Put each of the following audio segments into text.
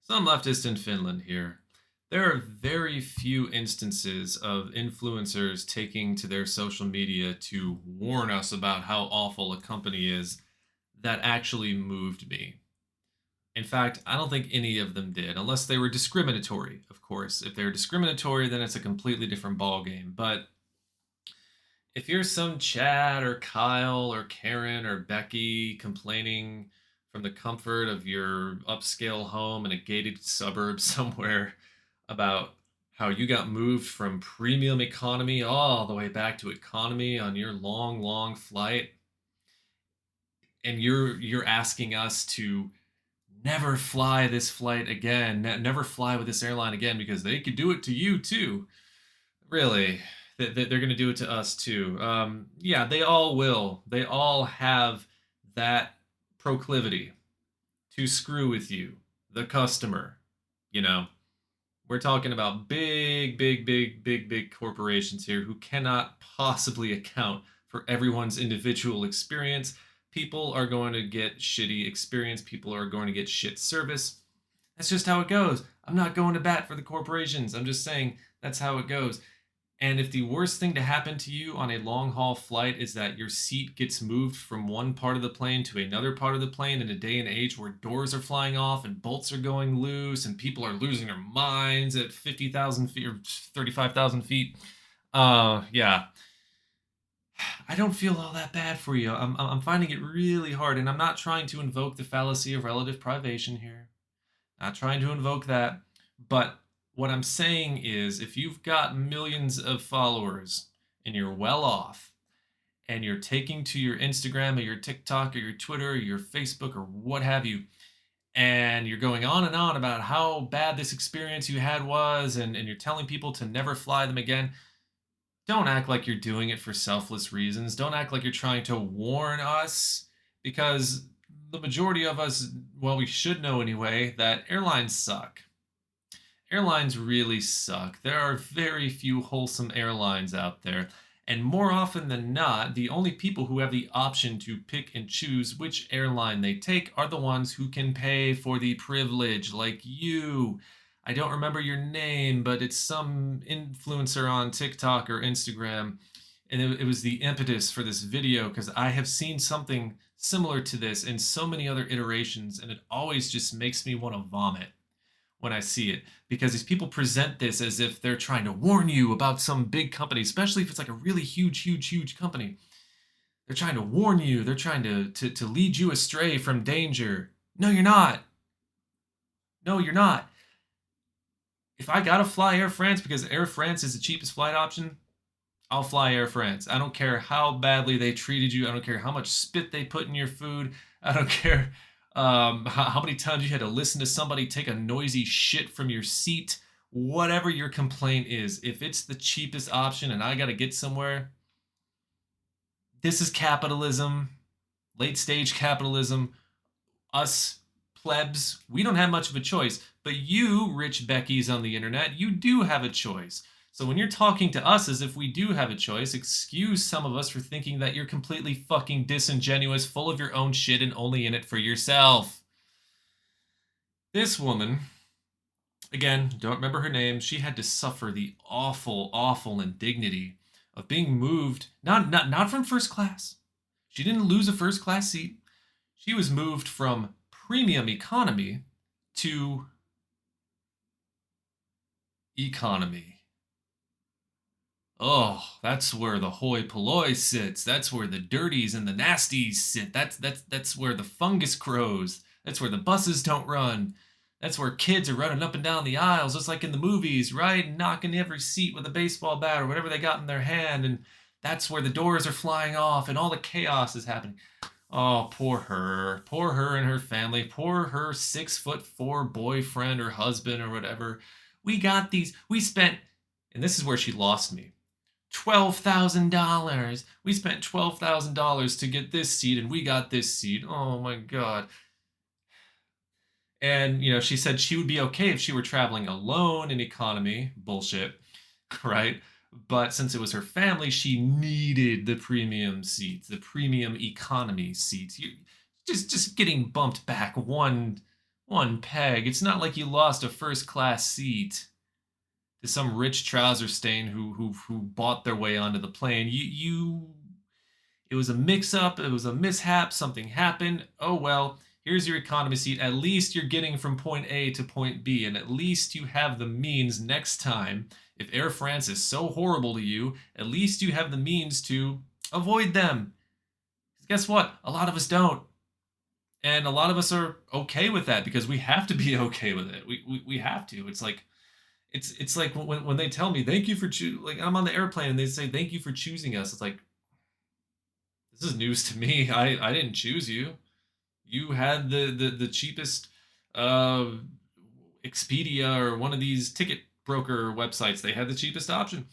Some leftist in Finland here. There are very few instances of influencers taking to their social media to warn us about how awful a company is that actually moved me. In fact, I don't think any of them did, unless they were discriminatory, of course. If they're discriminatory, then it's a completely different ballgame. But if you're some Chad or Kyle or Karen or Becky complaining from the comfort of your upscale home in a gated suburb somewhere about how you got moved from premium economy all the way back to economy on your long, long flight, and you're asking us to never fly this flight again, never fly with this airline again because they could do it to you too. Really, they're going to do it to us too. Yeah, they all will. They all have that proclivity to screw with you, the customer. You know, we're talking about big corporations here who cannot possibly account for everyone's individual experience. People are going to get shitty experience. People are going to get shit service. That's just how it goes. I'm not going to bat for the corporations. I'm just saying that's how it goes. And if the worst thing to happen to you on a long haul flight is that your seat gets moved from one part of the plane to another part of the plane in a day and age where doors are flying off and bolts are going loose and people are losing their minds at 50,000 feet or 35,000 feet, yeah, I don't feel all that bad for you. I'm finding it really hard, and I'm not trying to invoke the fallacy of relative privation here. Not trying to invoke that, but what I'm saying is if you've got millions of followers and you're well off and you're taking to your Instagram or your TikTok or your Twitter or your Facebook or what have you, and you're going on and on about how bad this experience you had was, and you're telling people to never fly them again, don't act like you're doing it for selfless reasons. Don't act like you're trying to warn us because the majority of us, well, we should know anyway, that airlines suck. Airlines really suck. There are very few wholesome airlines out there. And more often than not, the only people who have the option to pick and choose which airline they take are the ones who can pay for the privilege, like you. I don't remember your name, but it's some influencer on TikTok or Instagram. And it was the impetus for this video because I have seen something similar to this in so many other iterations, and it always just makes me want to vomit when I see it because these people present this as if they're trying to warn you about some big company, especially if it's like a really huge company. They're trying to warn you. They're trying to lead you astray from danger. No, you're not. No, you're not. If I gotta fly Air France because Air France is the cheapest flight option, I'll fly Air France. I don't care how badly they treated you. I don't care how much spit they put in your food. I don't care how many times you had to listen to somebody take a noisy shit from your seat. Whatever your complaint is, if it's the cheapest option and I got to get somewhere, this is capitalism, late stage capitalism. Us plebs, we don't have much of a choice. But you, rich Beckies on the internet, you do have a choice. So when you're talking to us as if we do have a choice, excuse some of us for thinking that you're completely fucking disingenuous, full of your own shit, and only in it for yourself. This woman, again, don't remember her name, she had to suffer the awful indignity of being moved, not from first class. She didn't lose a first class seat. She was moved from premium economy to economy. Oh, that's where the hoi polloi sits. That's where the dirties and the nasties sit. That's where the fungus grows. That's where the buses don't run. That's where kids are running up and down the aisles, just like in the movies, right? Knocking every seat with a baseball bat or whatever they got in their hand. And that's where the doors are flying off and all the chaos is happening. Oh, poor her. Poor her and her family. Poor her 6'4" boyfriend or husband or whatever. We spent, and this is where she lost me. $12,000. We spent $12,000 to get this seat and we got this seat. Oh my God. And, she said she would be okay if she were traveling alone in economy. Bullshit, right? But since it was her family, she needed the premium seats, the premium economy seats. You just getting bumped back One peg. It's not like you lost a first class seat to some rich trouser stain who bought their way onto the plane. It was a mix up, it was a mishap, something happened. Oh well, here's your economy seat. At least you're getting from point A to point B, and at least you have the means next time. If Air France is so horrible to you, at least you have the means to avoid them. Guess what? A lot of us don't. And a lot of us are okay with that because we have to be okay with it. We have to. It's like when they tell me thank you for like I'm on the airplane and they say thank you for choosing us. It's like this is news to me. I didn't choose you. You had the cheapest uh, Expedia or one of these ticket broker websites. They had the cheapest option.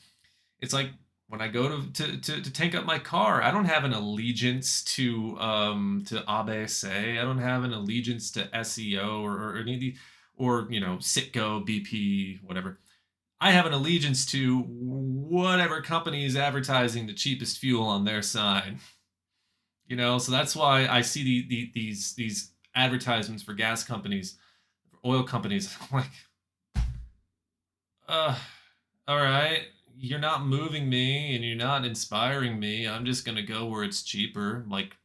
It's like when I go to tank up my car, I don't have an allegiance to ABC. I don't have an allegiance to SEO or any of the or Citgo, BP, whatever. I have an allegiance to whatever company is advertising the cheapest fuel on their sign. So that's why I see these advertisements for gas companies, for oil companies. I'm like, uh, all right, you're not moving me and you're not inspiring me. I'm just gonna go where it's cheaper, like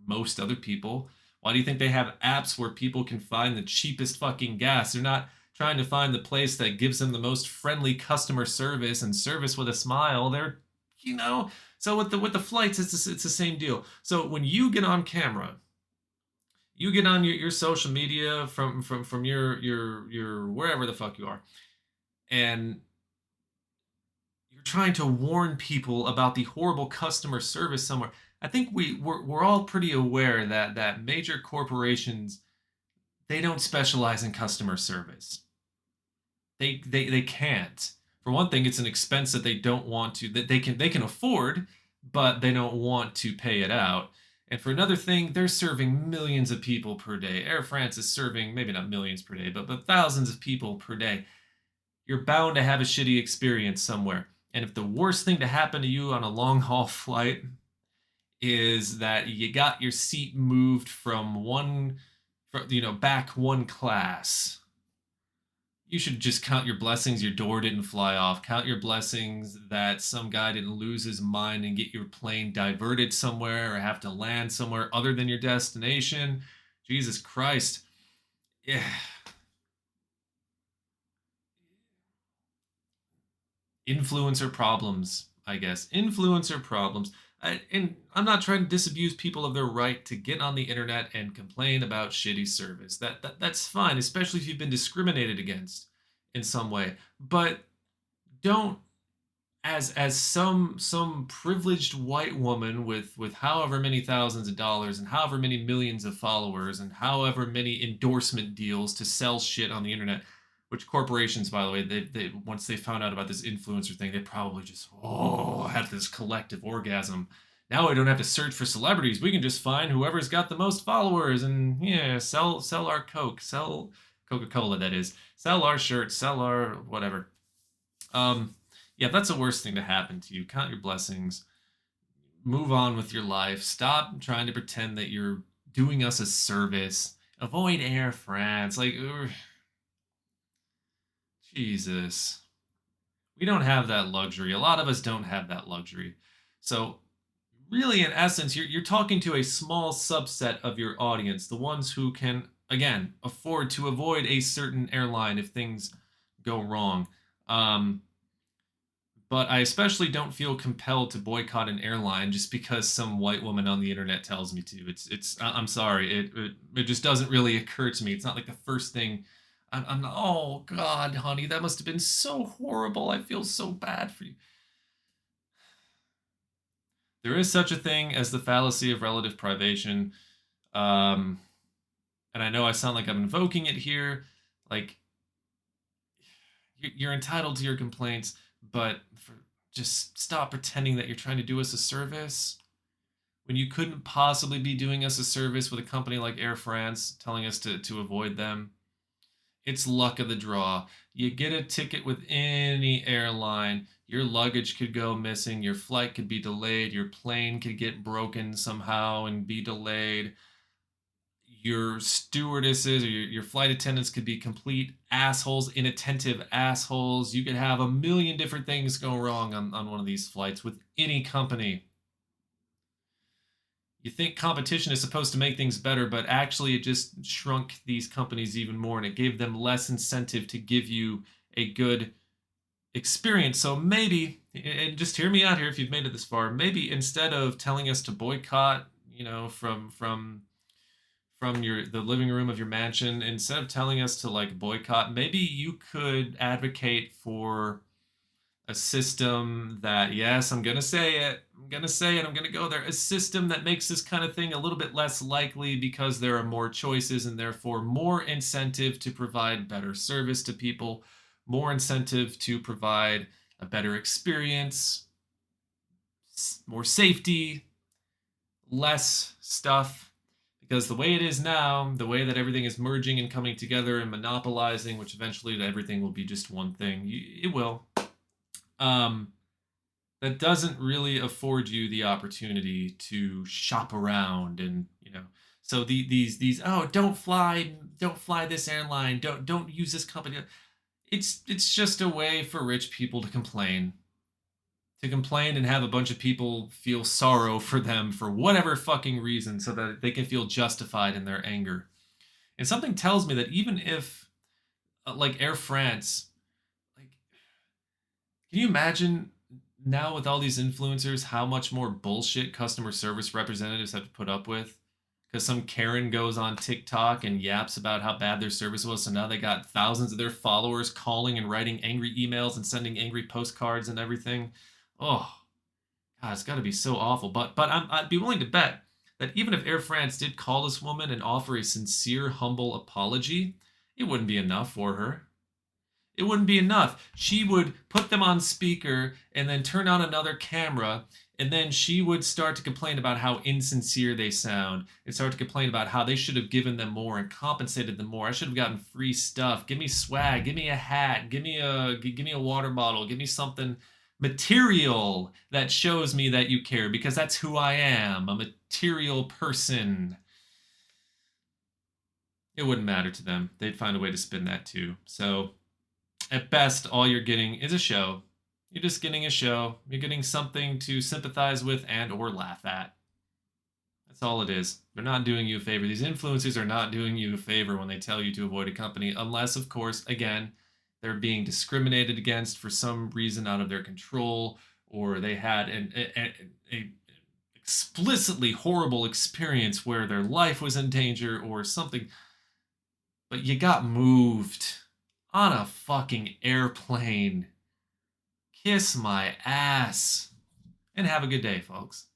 most other people. Why do you think they have apps where people can find the cheapest fucking gas? They're not trying to find the place that gives them the most friendly customer service and service with a smile. They're, you know, so with the flights, it's the same deal. So when you get on camera, you get on your social media from your wherever the fuck you are, and you're trying to warn people about the horrible customer service somewhere. I think we're all pretty aware that major corporations, they don't specialize in customer service. They can't. For one thing, it's an expense that they don't want to that they can afford, but they don't want to pay it out. And for another thing, they're serving millions of people per day. Air France is serving maybe not millions per day, but thousands of people per day. You're bound to have a shitty experience somewhere. And if the worst thing to happen to you on a long haul flight is that you got your seat moved back one class, you should just count your blessings your door didn't fly off. Count your blessings that some guy didn't lose his mind and get your plane diverted somewhere or have to land somewhere other than your destination. Jesus Christ. Yeah. Influencer problems, I guess. Influencer problems. And I'm not trying to disabuse people of their right to get on the internet and complain about shitty service. That's fine, especially if you've been discriminated against in some way. But don't, as some privileged white woman with however many thousands of dollars and however many millions of followers and however many endorsement deals to sell shit on the internet, which corporations, by the way, they once they found out about this influencer thing, they probably just had this collective orgasm. Now we don't have to search for celebrities. We can just find whoever's got the most followers and yeah, sell our Coke, sell Coca-Cola, that is, sell our shirts, sell our whatever. Um, yeah, that's the worst thing to happen to you. Count your blessings. Move on with your life. Stop trying to pretend that you're doing us a service. Avoid Air France. Like, Jesus. We don't have that luxury. A lot of us don't have that luxury. So, really, in essence, you're talking to a small subset of your audience, the ones who can, again, afford to avoid a certain airline if things go wrong. Um, but I especially don't feel compelled to boycott an airline just because some white woman on the internet tells me to. I'm sorry, it just doesn't really occur to me. It's not like the first thing. Oh God, honey, that must have been so horrible. I feel so bad for you. There is such a thing as the fallacy of relative privation, um, and I know I sound like I'm invoking it here. Like you're entitled to your complaints, but just stop pretending that you're trying to do us a service when you couldn't possibly be doing us a service with a company like Air France telling us to avoid them. It's luck of the draw. You get a ticket with any airline, your luggage could go missing, your flight could be delayed, your plane could get broken somehow and be delayed. your stewardesses or your flight attendants could be complete assholes, inattentive assholes. You could have a million different things go wrong on one of these flights with any company. You think competition is supposed to make things better, but actually it just shrunk these companies even more and it gave them less incentive to give you a good experience. So maybe, and just hear me out here if you've made it this far, maybe instead of telling us to boycott, from your the living room of your mansion, instead of telling us to like boycott, maybe you could advocate for a system that, yes, I'm gonna say it, I'm gonna go there, a system that makes this kind of thing a little bit less likely because there are more choices and therefore more incentive to provide better service to people, more incentive to provide a better experience, more safety, less stuff. Because the way it is now, the way that everything is merging and coming together and monopolizing, which eventually everything will be just one thing, it will. Um, that doesn't really afford you the opportunity to shop around and so these oh, don't fly this airline, don't use this company. It's just a way for rich people to complain and have a bunch of people feel sorrow for them for whatever fucking reason so that they can feel justified in their anger. And something tells me that even if like Air France, like, can you imagine now with all these influencers how much more bullshit customer service representatives have to put up with? Because some Karen goes on TikTok and yaps about how bad their service was, so now they got thousands of their followers calling and writing angry emails and sending angry postcards and everything. Oh, God, it's got to be so awful. But I'd be willing to bet that even if Air France did call this woman and offer a sincere, humble apology, it wouldn't be enough for her. It wouldn't be enough. She would put them on speaker and then turn on another camera, and then she would start to complain about how insincere they sound and start to complain about how they should have given them more and compensated them more. I should have gotten free stuff. Give me swag. Give me a hat. Give me a water bottle. Give me something material that shows me that you care because that's who I am, a material person. It wouldn't matter to them. They'd find a way to spin that too. So at best, all you're getting is a show. You're just getting a show. You're getting something to sympathize with and or laugh at. That's all it is. They're not doing you a favor. These influencers are not doing you a favor when they tell you to avoid a company, unless, of course, again, they're being discriminated against for some reason out of their control, or they had a explicitly horrible experience where their life was in danger or something. But you got moved on a fucking airplane. Kiss my ass. And have a good day, folks.